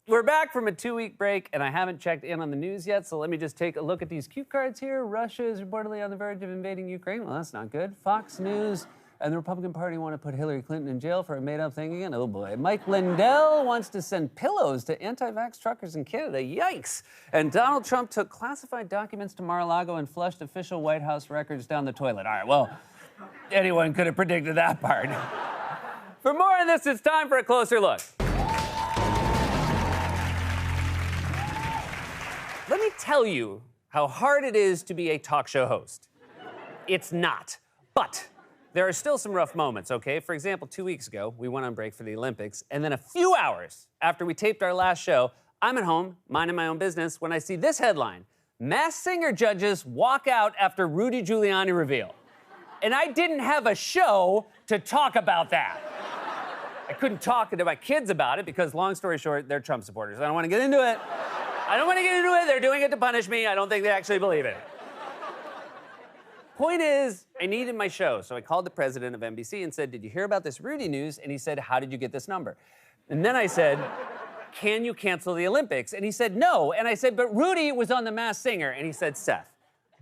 We're back from a 2-week break, and I haven't checked in on the news yet, so let me just take a look at these cue cards here. Russia is reportedly on the verge of invading Ukraine. Well, that's not good. Fox News and the Republican Party want to put Hillary Clinton in jail for a made-up thing again. Oh, boy. Mike Lindell wants to send pillows to anti-vax truckers in Canada. Yikes. And Donald Trump took classified documents to Mar-a-Lago and flushed official White House records down the toilet. All right, well, anyone could have predicted that part. For more on this, it's time for a closer look. Let me tell you how hard it is to be a talk show host. It's not. But there are still some rough moments, okay? For example, 2 weeks ago, we went on break for the Olympics, and then a few hours after we taped our last show, I'm at home, minding my own business, when I see this headline: Masked Singer judges walk out after Rudy Giuliani reveal. And I didn't have a show to talk about that. I couldn't talk to my kids about it because, long story short, they're Trump supporters. I don't want to get into it. They're doing it to punish me. I don't think they actually believe it. Point is, I needed my show, so I called the president of NBC and said, "Did you hear about this Rudy news?" And he said, "How did you get this number?" And then I said, "Can you cancel the Olympics?" And he said, "No." And I said, "But Rudy was on The Masked Singer." And he said, "Seth,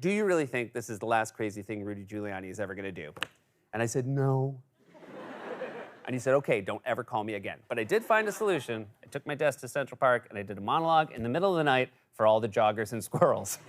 do you really think this is the last crazy thing Rudy Giuliani is ever going to do?" And I said, "No." And he said, "Okay, don't ever call me again." But I did find a solution. I took my desk to Central Park and I did a monologue in the middle of the night for all the joggers and squirrels.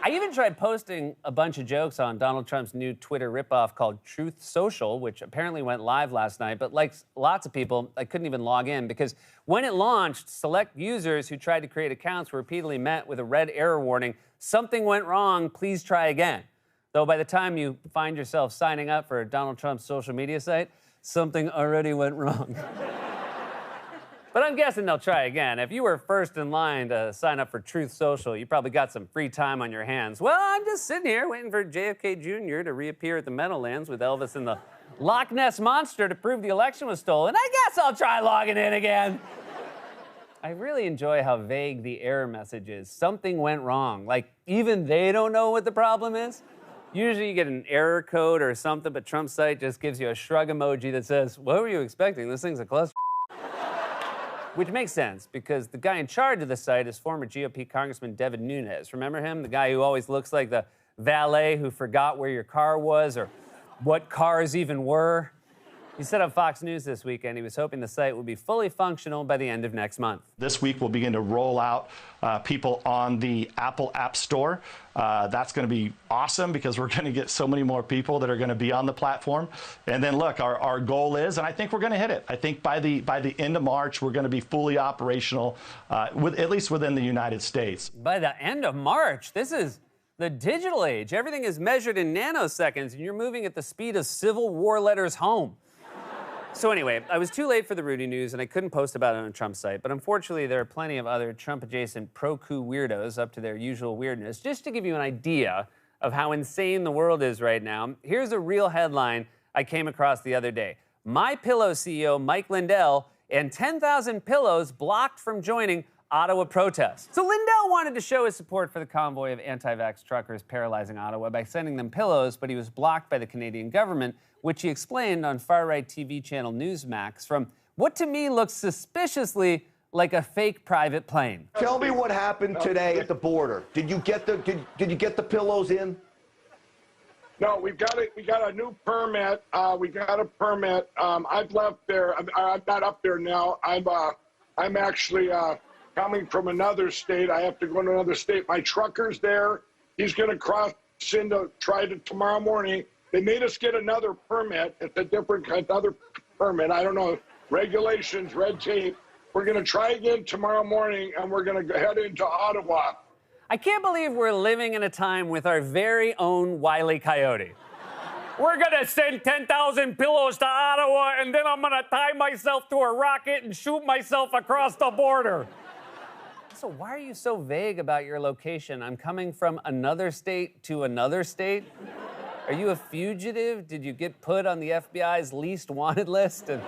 I even tried posting a bunch of jokes on Donald Trump's new Twitter ripoff called Truth Social, which apparently went live last night. But like lots of people, I couldn't even log in because when it launched, select users who tried to create accounts were repeatedly met with a red error warning: "Something went wrong, please try again." Though by the time you find yourself signing up for Donald Trump's social media site, something already went wrong. But I'm guessing they'll try again. If you were first in line to sign up for Truth Social, you probably got some free time on your hands. Well, I'm just sitting here waiting for JFK Jr. to reappear at the Meadowlands with Elvis and the Loch Ness Monster to prove the election was stolen. I guess I'll try logging in again. I really enjoy how vague the error message is. Something went wrong. Like, even they don't know what the problem is. Usually you get an error code or something, but Trump's site just gives you a shrug emoji that says, "What were you expecting? This thing's a cluster." Which makes sense, because the guy in charge of the site is former GOP Congressman Devin Nunes. Remember him? The guy who always looks like the valet who forgot where your car was or what cars even were. He said on Fox News this weekend he was hoping the site would be fully functional by the end of next month. This week we'll begin to roll out people on the Apple App Store. That's going to be awesome because we're going to get so many more people that are going to be on the platform. And then look, our goal is, and I think we're going to hit it. I think by the end of March we're going to be fully operational, at least within the United States. By the end of March? This is the digital age. Everything is measured in nanoseconds, and you're moving at the speed of Civil War letters home. So anyway, I was too late for the Rudy news, and I couldn't post about it on Trump's site. But unfortunately, there are plenty of other Trump-adjacent pro-coup weirdos up to their usual weirdness. Just to give you an idea of how insane the world is right now, here's a real headline I came across the other day. MyPillow CEO Mike Lindell and 10,000 pillows blocked from joining Ottawa protests. So Lindell wanted to show his support for the convoy of anti-vax truckers paralyzing Ottawa by sending them pillows, but he was blocked by the Canadian government, which he explained on far-right TV channel Newsmax from what to me looks suspiciously like a fake private plane. Tell me what happened today at the border. Did you get the pillows in? No, we got a new permit. We got a permit. I've left there. I'm not up there now. I'm actually coming from another state. I have to go to another state. My trucker's there. He's going to cross into tomorrow morning. They made us get another permit. It's another permit. I don't know, regulations, red tape. We're going to try again tomorrow morning, and we're going to head into Ottawa. I can't believe we're living in a time with our very own Wile E. Coyote. We're going to send 10,000 pillows to Ottawa, and then I'm going to tie myself to a rocket and shoot myself across the border. So why are you so vague about your location? I'm coming from another state to another state? Are you a fugitive? Did you get put on the FBI's least wanted list? And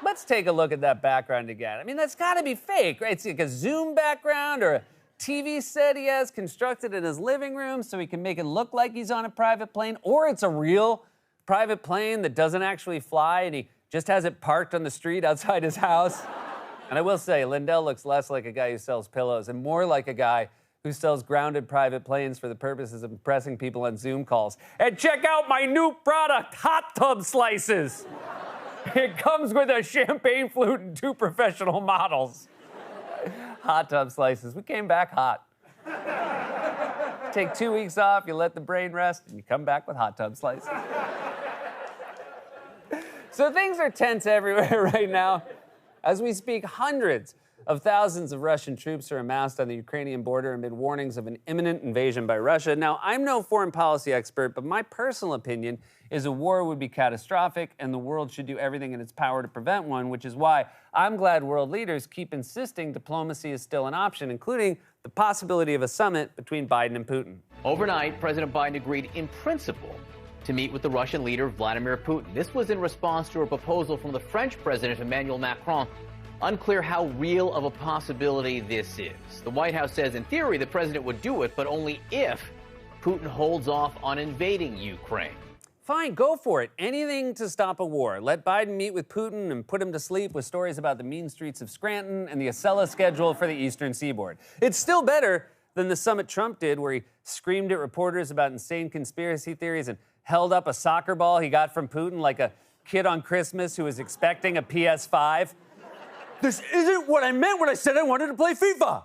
let's take a look at that background again. I mean, that's got to be fake, right? It's like a Zoom background or a TV set he has constructed in his living room so he can make it look like he's on a private plane, or it's a real private plane that doesn't actually fly and he just has it parked on the street outside his house. And I will say, Lindell looks less like a guy who sells pillows and more like a guy who sells grounded private planes for the purposes of impressing people on Zoom calls. And check out my new product, Hot Tub Slices. It comes with a champagne flute and 2 professional models. Hot Tub Slices. We came back hot. Take 2 weeks off, you let the brain rest, and you come back with Hot Tub Slices. So things are tense everywhere right now. As we speak, hundreds of thousands of Russian troops are amassed on the Ukrainian border amid warnings of an imminent invasion by Russia. Now, I'm no foreign policy expert, but my personal opinion is a war would be catastrophic and the world should do everything in its power to prevent one, which is why I'm glad world leaders keep insisting diplomacy is still an option, including the possibility of a summit between Biden and Putin. Overnight, President Biden agreed in principle to meet with the Russian leader, Vladimir Putin. This was in response to a proposal from the French President, Emmanuel Macron. Unclear how real of a possibility this is. The White House says, in theory, the president would do it, but only if Putin holds off on invading Ukraine. Fine, go for it. Anything to stop a war. Let Biden meet with Putin and put him to sleep with stories about the mean streets of Scranton and the Acela schedule for the Eastern Seaboard. It's still better than the summit Trump did, where he screamed at reporters about insane conspiracy theories and held up a soccer ball he got from Putin like a kid on Christmas who was expecting a PS5. This isn't what I meant when I said I wanted to play FIFA.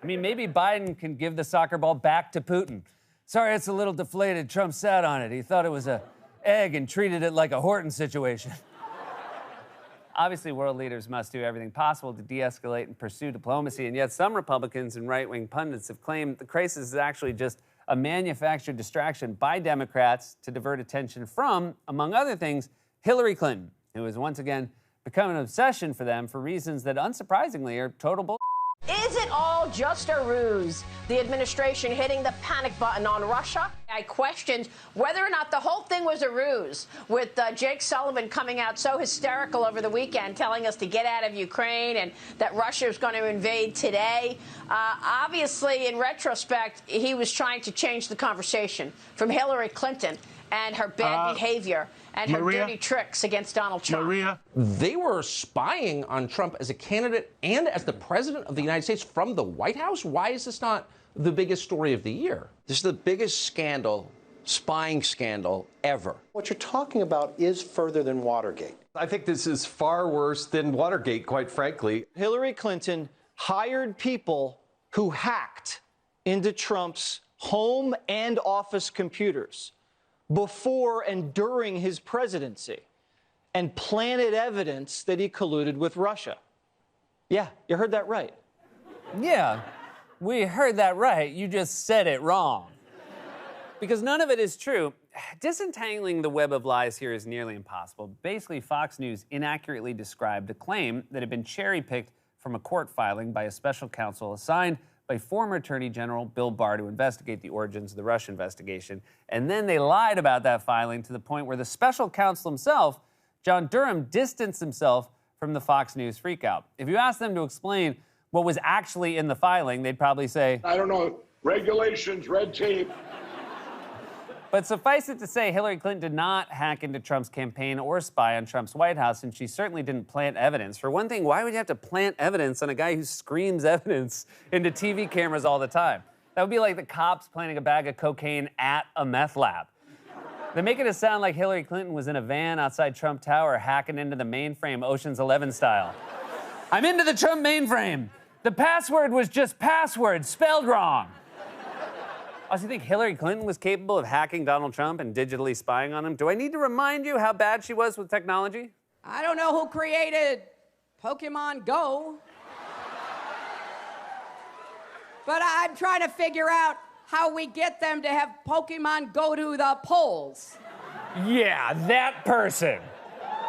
I mean, maybe Biden can give the soccer ball back to Putin. Sorry, it's a little deflated. Trump sat on it. He thought it was an egg and treated it like a Horton situation. Obviously, world leaders must do everything possible to de-escalate and pursue diplomacy, and yet some Republicans and right-wing pundits have claimed the crisis is actually just a manufactured distraction by Democrats to divert attention from, among other things, Hillary Clinton, who has once again become an obsession for them for reasons that, unsurprisingly, are total bull. Is it all just a ruse? The administration hitting the panic button on Russia? I questioned whether or not the whole thing was a ruse, with Jake Sullivan coming out so hysterical over the weekend, telling us to get out of Ukraine and that Russia is going to invade today. Obviously, in retrospect, he was trying to change the conversation from Hillary Clinton and her bad behavior and her dirty tricks against Donald Trump. They were spying on Trump as a candidate and as the president of the United States from the White House? Why is this not the biggest story of the year? This is the biggest scandal, spying scandal ever. What you're talking about is further than Watergate. I think this is far worse than Watergate, quite frankly. Hillary Clinton hired people who hacked into Trump's home and office computers before and during his presidency and planted evidence that he colluded with Russia. Yeah, you heard that right. Yeah, we heard that right. You just said it wrong. Because none of it is true. Disentangling the web of lies here is nearly impossible. Basically, Fox News inaccurately described a claim that had been cherry-picked from a court filing by a special counsel assigned by former Attorney General Bill Barr to investigate the origins of the Russia investigation. And then they lied about that filing to the point where the special counsel himself, John Durham, distanced himself from the Fox News freakout. If you ask them to explain what was actually in the filing, they'd probably say, I don't know, regulations, red tape. But suffice it to say, Hillary Clinton did not hack into Trump's campaign or spy on Trump's White House, and she certainly didn't plant evidence. For one thing, why would you have to plant evidence on a guy who screams evidence into TV cameras all the time? That would be like the cops planting a bag of cocaine at a meth lab. They make it sound like Hillary Clinton was in a van outside Trump Tower hacking into the mainframe Ocean's 11 style. I'm into the Trump mainframe. The password was just password, spelled wrong. Also, you think Hillary Clinton was capable of hacking Donald Trump and digitally spying on him? Do I need to remind you how bad she was with technology? I don't know who created Pokemon Go, but I'm trying to figure out how we get them to have Pokemon go to the polls. Yeah, that person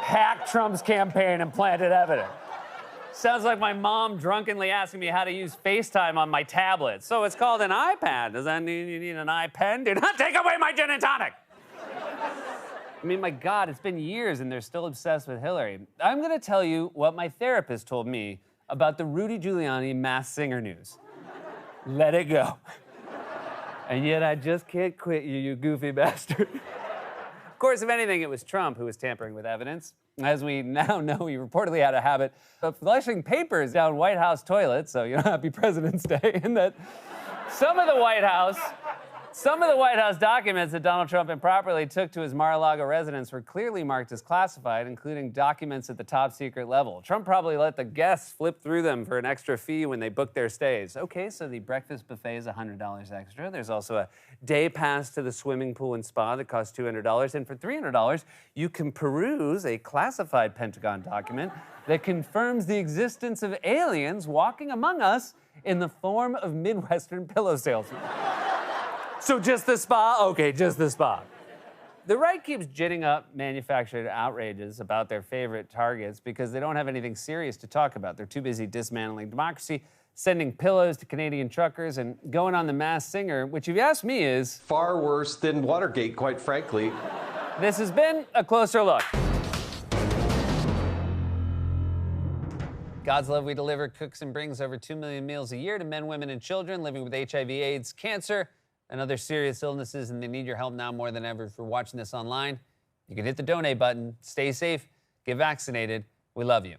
hacked Trump's campaign and planted evidence. Sounds like my mom drunkenly asking me how to use FaceTime on my tablet. So it's called an iPad. Does that mean you need an iPen? Do not take away my gin and tonic. I mean, my God, it's been years and they're still obsessed with Hillary. I'm going to tell you what my therapist told me about the Rudy Giuliani Masked Singer news. Let it go. And yet I just can't quit you, you goofy bastard. Of course, if anything, it was Trump who was tampering with evidence. As we now know, he reportedly had a habit of flushing papers down White House toilets, so, happy President's Day, and that some of the White House documents that Donald Trump improperly took to his Mar-a-Lago residence were clearly marked as classified, including documents at the top secret level. Trump probably let the guests flip through them for an extra fee when they booked their stays. Okay, so the breakfast buffet is $100 extra. There's also a day pass to the swimming pool and spa that costs $200. And for $300, you can peruse a classified Pentagon document that confirms the existence of aliens walking among us in the form of Midwestern pillow salesmen. So just the spa? Okay, just the spa. The right keeps ginning up manufactured outrages about their favorite targets because they don't have anything serious to talk about. They're too busy dismantling democracy, sending pillows to Canadian truckers, and going on The Masked Singer, which, if you ask me, is far worse than Watergate, quite frankly. This has been A Closer Look. God's Love We Deliver cooks and brings over 2 million meals a year to men, women, and children living with HIV, AIDS, cancer, and other serious illnesses, and they need your help now more than ever. If you're watching this online, you can hit the donate button. Stay safe, get vaccinated. We love you.